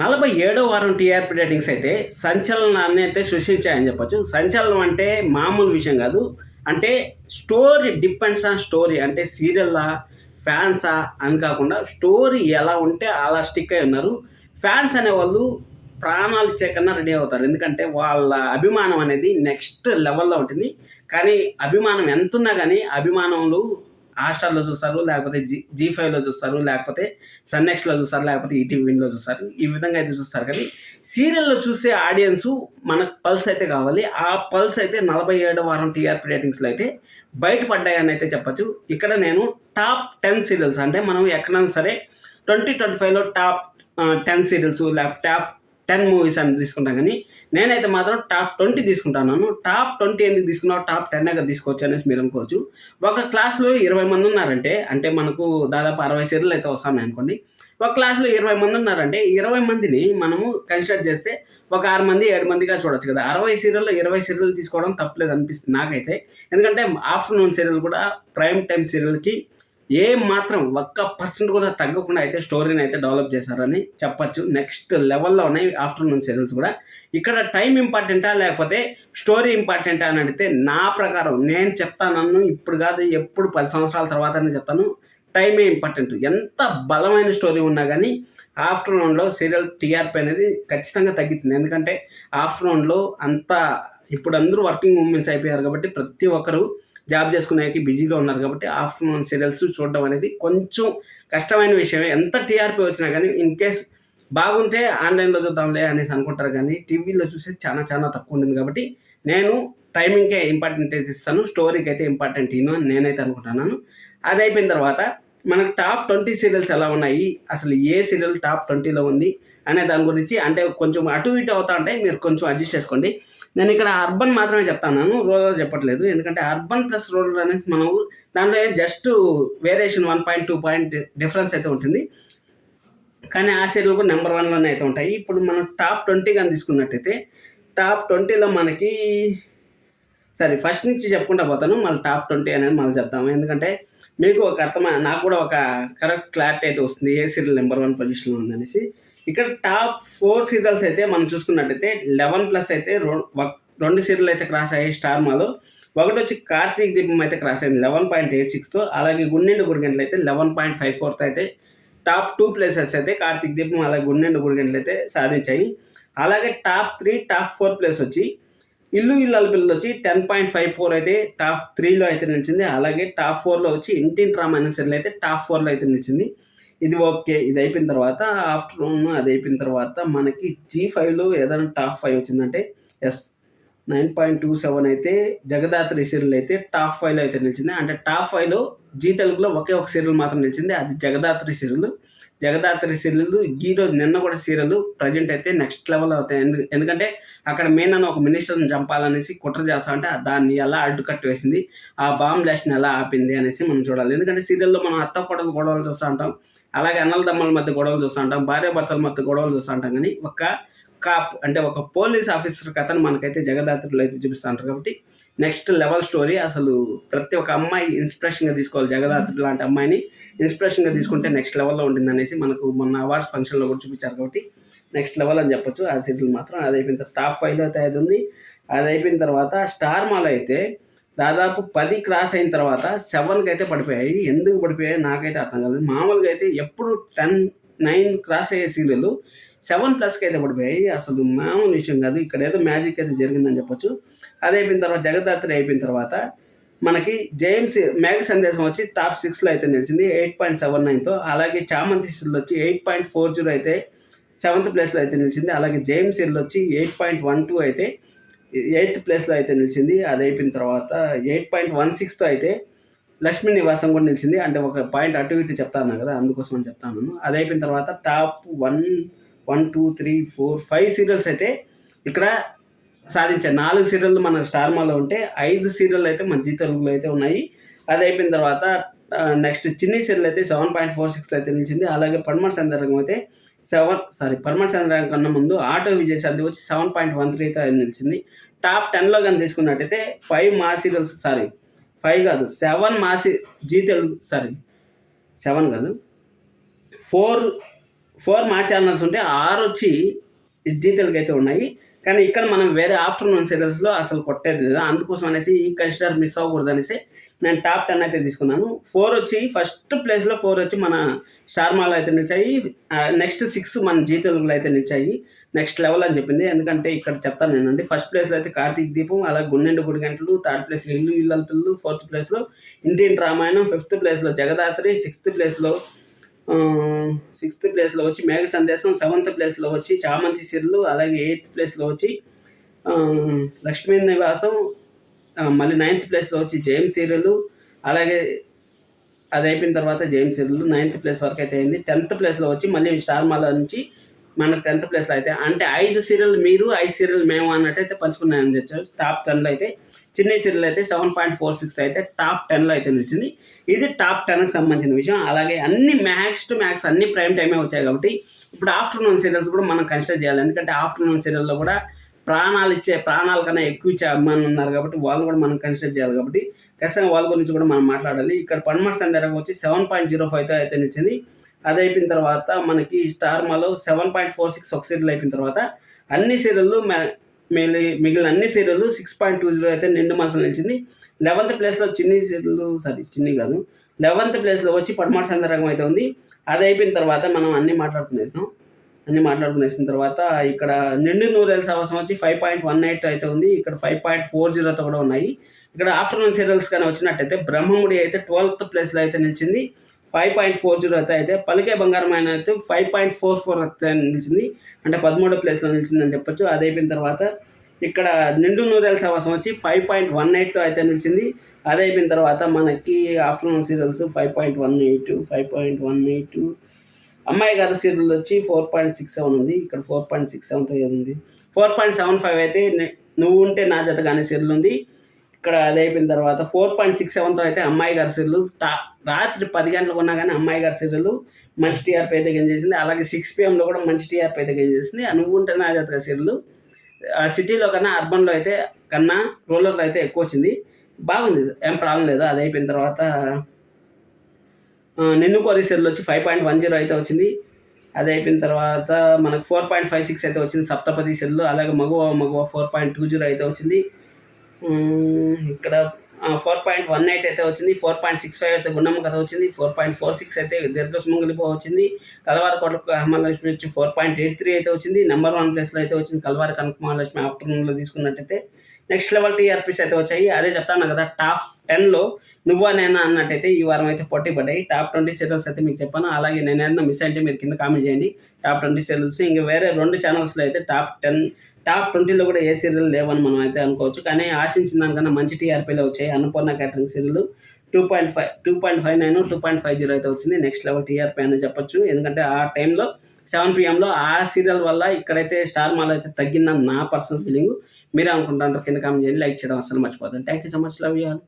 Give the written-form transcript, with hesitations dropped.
47వ వారం TRP ratings అయితే సంచలనాన్ని అయితే సృష్టించాయని చెప్పొచ్చు. సంచలనం అంటే మామూలు విషయం కాదు. అంటే స్టోరీ డిపెండ్స్ ఆన్ స్టోరీ. అంటే సీరియల్లా, ఫ్యాన్సా అని కాకుండా స్టోరీ ఎలా ఉంటే అలా స్టిక్ అయి ఉన్నారు. ఫ్యాన్స్ అనేవాళ్ళు ప్రాణాలు ఇచ్చే కన్నా రెడీ అవుతారు. ఎందుకంటే వాళ్ళ అభిమానం అనేది నెక్స్ట్ లెవెల్లో ఉంటుంది. కానీ అభిమానం ఎంతున్నా కానీ అభిమానంలో హాట్‌స్టార్‌లో చూస్తారు, లేకపోతే జీ5లో చూస్తారు, లేకపోతే సన్ నెక్స్ట్‌లో చూస్తారు, లేకపోతే ఈటీవీ విన్‌లో చూస్తారు. ఈ విధంగా అయితే చూస్తారు. కానీ సీరియల్‌లో చూసే ఆడియన్సు మనకు పల్స్ అయితే కావాలి. ఆ పల్స్ అయితే 47వ వారం టీఆర్పీ రేటింగ్స్‌లో అయితే బయటపడ్డాయని అయితే చెప్పొచ్చు. ఇక్కడ నేను టాప్ 10 సీరియల్స్ అంటే మనం ఎక్కడైనా సరే 2025లో టాప్ 10 సీరియల్స్ లేకపోతే టాప్ 10 మూవీస్ అని తీసుకుంటాం. కానీ నేనైతే మాత్రం టాప్ 20 తీసుకుంటున్నాను. టాప్ 20 ఎందుకు తీసుకున్నావు, టాప్ 10 కదా తీసుకోవచ్చు అనేసి మీరు అనుకోవచ్చు. ఒక క్లాస్లో 20 మంది ఉన్నారంటే, అంటే మనకు దాదాపు 60 సీరియల్ అయితే వస్తున్నాయి అనుకోండి. ఒక క్లాస్లో 20 మంది ఉన్నారంటే 20 మందిని మనము కన్సిడర్ చేస్తే ఒక 6 మంది 7 మందిగా చూడొచ్చు కదా. 60 సీరియల్లో 20 సీరియల్ తీసుకోవడం తప్పలేదు అనిపిస్తుంది నాకైతే. ఎందుకంటే ఆఫ్టర్నూన్ సీరియల్ కూడా ప్రైమ్ టైమ్ సీరియల్కి మాత్రం ఒక్క పర్సెంట్ కూడా తగ్గకుండా అయితే స్టోరీని అయితే డెవలప్ చేశారని చెప్పచ్చు. నెక్స్ట్ లెవెల్లో ఉన్నాయి ఆఫ్టర్నూన్ సీరియల్స్ కూడా. ఇక్కడ టైం ఇంపార్టెంటా లేకపోతే స్టోరీ ఇంపార్టెంటా అని అడిగితే నా ప్రకారం నేను చెప్తాను, ఇప్పుడు కాదు ఎప్పుడు 10 సంవత్సరాల తర్వాతనే చెప్తాను, టైమే ఇంపార్టెంట్. ఎంత బలమైన స్టోరీ ఉన్నా కానీ ఆఫ్టర్నూన్లో సీరియల్ టీఆర్పీ అనేది ఖచ్చితంగా తగ్గుతుంది. ఎందుకంటే ఆఫ్టర్నూన్లో అంతా ఇప్పుడు అందరూ వర్కింగ్ ఉమెన్స్ అయిపోయారు కాబట్టి ప్రతి ఒక్కరు జాబ్ చేసుకునేకి బిజీగా ఉన్నారు కాబట్టి ఆఫ్టర్నూన్ సీరియల్స్ చూడడం అనేది కొంచెం కష్టమైన విషయమే. ఎంత టీఆర్పీ వచ్చినా కానీ ఇన్ కేస్ బాగుంటే ఆన్లైన్లో చూద్దాంలే అనేసి అనుకుంటారు. కానీ టీవీలో చూసే చాలా తక్కువ ఉంటుంది కాబట్టి నేను టైమింగ్కే ఇంపార్టెంట్ అయితే ఇస్తాను, స్టోరీకి అయితే ఇంపార్టెంట్ అని నేనైతే అనుకుంటున్నాను. అది అయిపోయిన తర్వాత మనకు టాప్ 20 సీరియల్స్ ఎలా ఉన్నాయి, అసలు ఏ సీరియల్ టాప్ 20లో ఉంది అనే దాని గురించి అంటే కొంచెం అటు ఇటు అవుతా ఉంటాయి, మీరు కొంచెం అడ్జస్ట్ చేసుకోండి. నేను ఇక్కడ అర్బన్ మాత్రమే చెప్తాను, రూరల్ చెప్పట్లేదు. ఎందుకంటే అర్బన్ ప్లస్ రూరల్ అనేది మనం దాంట్లో జస్ట్ వేరియేషన్ 1.2 పాయింట్ డిఫరెన్స్ అయితే ఉంటుంది. కానీ ఆ సీరియల్ కూడా నెంబర్ 1లోనే అయితే ఉంటాయి. ఇప్పుడు మనం టాప్ 20 కానీ తీసుకున్నట్టయితే టాప్ 20లో మనకి సరే ఫస్ట్ నుంచి చెప్పుకుంటా పోతాను, మళ్ళీ టాప్ 20 అనేది మళ్ళీ చెప్తాము. ఎందుకంటే మీకు ఒక నాకు కూడా ఒక కరెక్ట్ క్లారిటీ అయితే వస్తుంది ఏ సీరియల్ నెంబర్ 1 పొజిషన్లో ఉందనేసి. ఇక్కడ టాప్ 4 సీరియల్స్ అయితే మనం చూసుకున్నట్టయితే 11+ అయితే 2 సీరియల్ అయితే క్రాస్ అయ్యాయి స్టార్ మాలో. ఒకటి వచ్చి కార్తీక దీపం అయితే క్రాస్ అయింది 11.86తో. అలాగే గుండెండు గుడిగంటలు అయితే 11.54తో అయితే టాప్ 2 ప్లేసెస్ అయితే కార్తీక దీపం అలాగే గుండెండు గుడిగంటలు అయితే సాధించాయి. అలాగే టాప్ 3 టాప్ 4 ప్లేస్ వచ్చి ఇల్లు ఇల్లాల పిల్లలు వచ్చి 10.54 అయితే టాప్ 3లో అయితే నిలిచింది. అలాగే టాప్ 4లో వచ్చి ఇంటింటి రామాయణ సీరియల్ అయితే టాప్ 4లో అయితే నిలిచింది. ఇది ఓకే. ఇది అయిపోయిన తర్వాత ఆఫ్టర్నూన్ అది అయిపోయిన తర్వాత మనకి జీ5లో ఏదైనా టాప్ 5 వచ్చిందంటే 9.27 అయితే జగదాత్రి సీరియల్ అయితే టాప్ 5లో అయితే నిలిచింది. అంటే టాప్ 5లో జీ తెలుగులో ఒకే ఒక సీరియల్ మాత్రం నిలిచింది, అది జగదాత్రి సీరియల్. జగదాత్రి సీరియల్ ఈరోజు నిన్న కూడా సీరియల్ ప్రజెంట్ అయితే నెక్స్ట్ లెవెల్ అవుతాయి. ఎందుకంటే అక్కడ మెయిన్ అని ఒక మినిస్టర్ని చంపాలనేసి కుట్ర చేస్తా అంటే దాన్ని ఎలా అడ్డుకట్టు వేసింది, ఆ బాంబ్ బ్లాస్ట్ని ఎలా ఆపింది అనేసి మనం చూడాలి. ఎందుకంటే సీరియల్లో మనం అత్త కొడలు గొడవలు చూస్తూ ఉంటాం, అలాగే అన్నల దమ్మల మధ్య గొడవలు చూస్తూ ఉంటాం, భార్య భర్తల మధ్య గొడవలు చూస్తూ ఉంటాం. కానీ ఒక కాప్ అంటే ఒక పోలీస్ ఆఫీసర్ కథను మనకైతే జగదాత్రిలో అయితే చూపిస్తూ ఉంటారు. కాబట్టి నెక్స్ట్ లెవెల్ స్టోరీ. అసలు ప్రతి ఒక్క అమ్మాయి ఇన్స్పిరేషన్గా తీసుకోవాలి, జగదాత్రి లాంటి అమ్మాయిని ఇన్స్పిరేషన్గా తీసుకుంటే నెక్స్ట్ లెవెల్లో ఉంటుంది అనేసి మనకు మొన్న అవార్డ్స్ ఫంక్షన్లో కూడా చూపించారు. కాబట్టి నెక్స్ట్ లెవెల్ అని చెప్పొచ్చు ఆ సీరియల్ మాత్రం. అది అయిపోయిన తర్వాత టాప్ 5లో అయితే అది ఉంది. అది అయిపోయిన తర్వాత స్టార్ మాలో అయితే దాదాపు 10 క్రాస్ అయిన తర్వాత 7కి అయితే పడిపోయాయి. ఎందుకు పడిపోయాయి నాకైతే అర్థం కాలేదు. మామూలుగా అయితే ఎప్పుడు 9 క్రాస్ అయ్యే సీరియల్ 7+కి అయితే పడిపోయాయి. అసలు మామూలు విషయం కాదు. ఇక్కడ ఏదో మ్యాజిక్ అయితే జరిగిందని చెప్పొచ్చు. అది అయిపోయిన తర్వాత జగదాత్రి అయిపోయిన తర్వాత మనకి జేమ్స్ మేఘ సందేశం వచ్చి టాప్ 6లో అయితే నిలిచింది 8.79తో. అలాగే చామంతి సీరియల్ వచ్చి 8.40 అయితే 7th ప్లేస్లో అయితే నిలిచింది. అలాగే జేమ్స్ సీరియల్ వచ్చి 8.12 అయితే 8th ప్లేస్లో అయితే నిలిచింది. అది అయిపోయిన తర్వాత 8.16తో అయితే లక్ష్మీ నివాసం కూడా నిలిచింది. అంటే ఒక పాయింట్ అటు ఇటు చెప్తాను కదా, అందుకోసం అని చెప్తాను. అది అయిపోయిన తర్వాత టాప్ 1, 2, 3, 4, 5 సీరియల్స్ అయితే ఇక్కడ సాధించాయి. 4 సీరియల్ మన స్టార్ మాలో ఉంటే 5 సీరియల్ అయితే మన జీ తెలుగులో అయితే ఉన్నాయి. అది అయిపోయిన తర్వాత నెక్స్ట్ చిన్ని సీరియల్ అయితే 7.46 అయితే నిలిచింది. అలాగే పడమట సందర్భం అయితే పడమట సందర్భం కన్నా ముందు ఆటో విజయ్ సంధి వచ్చి 7.13 అయితే నిలిచింది. టాప్ 10లో కానీ తీసుకున్నట్టయితే 5 మా సీరియల్స్ 5 కాదు 7 జీ తెలుగు 7 కాదు 4 4 మా ఛానల్స్ ఉంటే 6 వచ్చి జీ తెలుగు అయితే ఉన్నాయి. కానీ ఇక్కడ మనం వేరే ఆఫ్టర్నూన్ సీరియల్స్లో అసలు కొట్టేది లేదు. అందుకోసం అనేసి ఈ కన్సిడర్ మిస్ అవ్వకూడదు అనేసి నేను టాప్ 10 అయితే తీసుకున్నాను. 4 వచ్చి ఫస్ట్ ప్లేస్లో 4 వచ్చి మన స్టార్మాలో అయితే నిలిచాయి. నెక్స్ట్ 6 మన జీ తెలుగులో అయితే నిలిచాయి. నెక్స్ట్ లెవెల్ అని చెప్పింది. ఎందుకంటే ఇక్కడ చెప్తాను నేనండి. ఫస్ట్ ప్లేస్లో అయితే కార్తీక్ దీపం, అలాగే గుండెండు గుడి గంటలు, థర్డ్ ప్లేస్లో ఇల్లు ఇల్లల పిల్లలు, ఫోర్త్ ప్లేస్లో ఇంటింటి రామాయణం, ఫిఫ్త్ ప్లేస్లో జగదాత్రి, సిక్స్త్ ప్లేస్లో వచ్చి మేఘ సందేశం, సెవెంత్ ప్లేస్లో వచ్చి చామంతి సిర్లు, అలాగే ఎయిత్ ప్లేస్లో వచ్చి లక్ష్మీ నివాసం, మళ్ళీ 9th ప్లేస్లో వచ్చి జేమ్ సీరియల్, అలాగే అది అయిపోయిన తర్వాత జేమ్ సీరియల్ 9th ప్లేస్ వరకు అయితే అయింది. 10th ప్లేస్లో వచ్చి మళ్ళీ స్టార్ మాల నుంచి మనకు 10th ప్లేస్లో అయితే అంటే 5 సీరియల్ మీరు 5 సీరియల్ మేము అన్నట్టయితే పంచుకున్నాయని తెచ్చారు. టాప్ 10లో అయితే చిన్ని సీరియల్ అయితే 7.46 అయితే టాప్ 10లో అయితే నిలిచింది. ఇది టాప్ 10కి సంబంధించిన విషయం. అలాగే అన్ని మ్యాక్స్ టు మ్యాక్స్ అన్ని ప్రైమ్ టైమే వచ్చాయి కాబట్టి ఇప్పుడు ఆఫ్టర్నూన్ సీరియల్స్ కూడా మనం కన్సిడర్ చేయాలి. ఎందుకంటే ఆఫ్టర్నూన్ సీరియల్లో కూడా ప్రాణాల కన్నా ఎక్కువ ఇచ్చే అభిమానులు ఉన్నారు కాబట్టి వాళ్ళు కూడా మనం కన్సిడర్ చేయాలి. కాబట్టి ఖచ్చితంగా వాళ్ళ గురించి కూడా మనం మాట్లాడాలి. ఇక్కడ పడమటి సందర్భం వచ్చి 7.05 అయితే నిలిచింది. అది అయిపోయిన తర్వాత మనకి స్టార్ మాలో 7.46 ఒక సీరియల్ అయిపోయిన తర్వాత అన్ని సీరియళ్ళు మిగిలిన అన్ని సీరియళ్ళు 6.20 అయితే నిండు మనసులో నిలిచింది. 11th ప్లేస్లో చిన్ని కాదు 11th ప్లేస్లో వచ్చి పడమటి సందర్భం అయితే ఉంది. అది అయిపోయిన తర్వాత మనం అన్నీ మాట్లాడుకునేసిన తర్వాత ఇక్కడ నిండు నూరేళ్ళ సవసం వచ్చి 5.18 అయితే ఉంది. ఇక్కడ 5.40తో కూడా ఉన్నాయి. ఇక్కడ ఆఫ్టర్నూన్ సీరియల్స్ కానీ వచ్చినట్టయితే బ్రహ్మముడి అయితే 12th ప్లేస్లో అయితే నిలిచింది. 5.40 అయితే పలికే బంగారం ఆయన అయితే 5.44 అయితే నిలిచింది. అంటే 13వ ప్లేస్లో నిలిచిందని చెప్పొచ్చు. అది అయిపోయిన తర్వాత ఇక్కడ నిండు నూరేళ్ళ సవసం వచ్చి 5.18తో అయితే నిలిచింది. అది అయిపోయిన తర్వాత మనకి ఆఫ్టర్నూన్ సీరియల్స్ 5.18 అమ్మాయి గారు సీరియల్ వచ్చి 4.67 ఉంది. ఇక్కడ 4.67తో ఏది ఉంది. 4.75 అయితే నువ్వు ఉంటే నా జత కానీ సీరియల్ ఉంది. ఇక్కడ అది అయిపోయిన తర్వాత 4.67తో అయితే అమ్మాయి గారి సీరియల్ రాత్రి 10 గంటలకు ఉన్నా కానీ అమ్మాయి గారి సీరియల్ మంచి టీఆర్పీ అయితే గెయిన్ చేసింది. అలాగే 6 PM కూడా మంచి టీఆర్పీ అయితే గెయిన్ చేసింది. నువ్వు ఉంటే నా జత సీరియల్ సిటీలో కన్నా అర్బన్లో అయితే కన్నా రూరల్లో అయితే ఎక్కువ వచ్చింది. బాగుంది, ఏం ప్రాబ్లం లేదు. అది అయిపోయిన తర్వాత నిన్ను కోరి సీరియల్ వచ్చి 5.10 అయితే వచ్చింది. అది అయిపోయిన తర్వాత మనకు 4.56 అయితే వచ్చింది సప్తపది సీరియల్. అలాగే మగువ 4.20 అయితే వచ్చింది. ఇక్కడ 4.18 అయితే వచ్చింది. 4.65 అయితే గుండమ్మ కథ వచ్చింది. 4.46 అయితే దీర్ఘసుమంగలిపో వచ్చింది. కలవారి కోట మహాలక్ష్మి వచ్చి 4.83 అయితే వచ్చింది. నెంబర్ 1 ప్లేస్లో అయితే వచ్చింది కలవారి కనక మహాలక్ష్మి. ఆఫ్టర్నూన్లో తీసుకున్నట్టయితే నెక్స్ట్ లెవెల్ టీఆర్పీస్ అయితే వచ్చాయి. అదే చెప్తాను కదా, టాప్ 10లో నువ్వా నేనా అన్నట్టయితే ఈ వారం అయితే పోటీ పడ్డాయి. టాప్ 20 సీరియల్స్ అయితే మీకు చెప్పాను. అలాగే నేను ఏదైనా మిస్ అంటే మీరు కింద కామెంట్ చేయండి. టాప్ 20 సీరియల్స్ ఇంకా వేరే 2 ఛానల్స్లో అయితే టాప్ 20లో కూడా ఏ సీరియల్ లేవని మనం అయితే అనుకోవచ్చు. కానీ ఆశించిన దానికన్నా మంచి టీఆర్పీలో వచ్చాయి. అన్నపూర్ణ క్యాటరింగ్ సీరియల్ 2.59 2.50 అయితే వచ్చింది. నెక్స్ట్ లెవెల్ టీఆర్పీ అని చెప్పొచ్చు. ఎందుకంటే ఆ టైంలో 7 PM ఆ సీరియల్ వల్ల ఇక్కడైతే స్టార్ మాల్ అయితే తగ్గిందని నా పర్సనల్ ఫీలింగ్. మీరే అనుకుంటారు కింద కామెంట్ చేయండి. లైక్ చేయడం అసలు మర్చిపోతాను. Thank you so much. Love you all.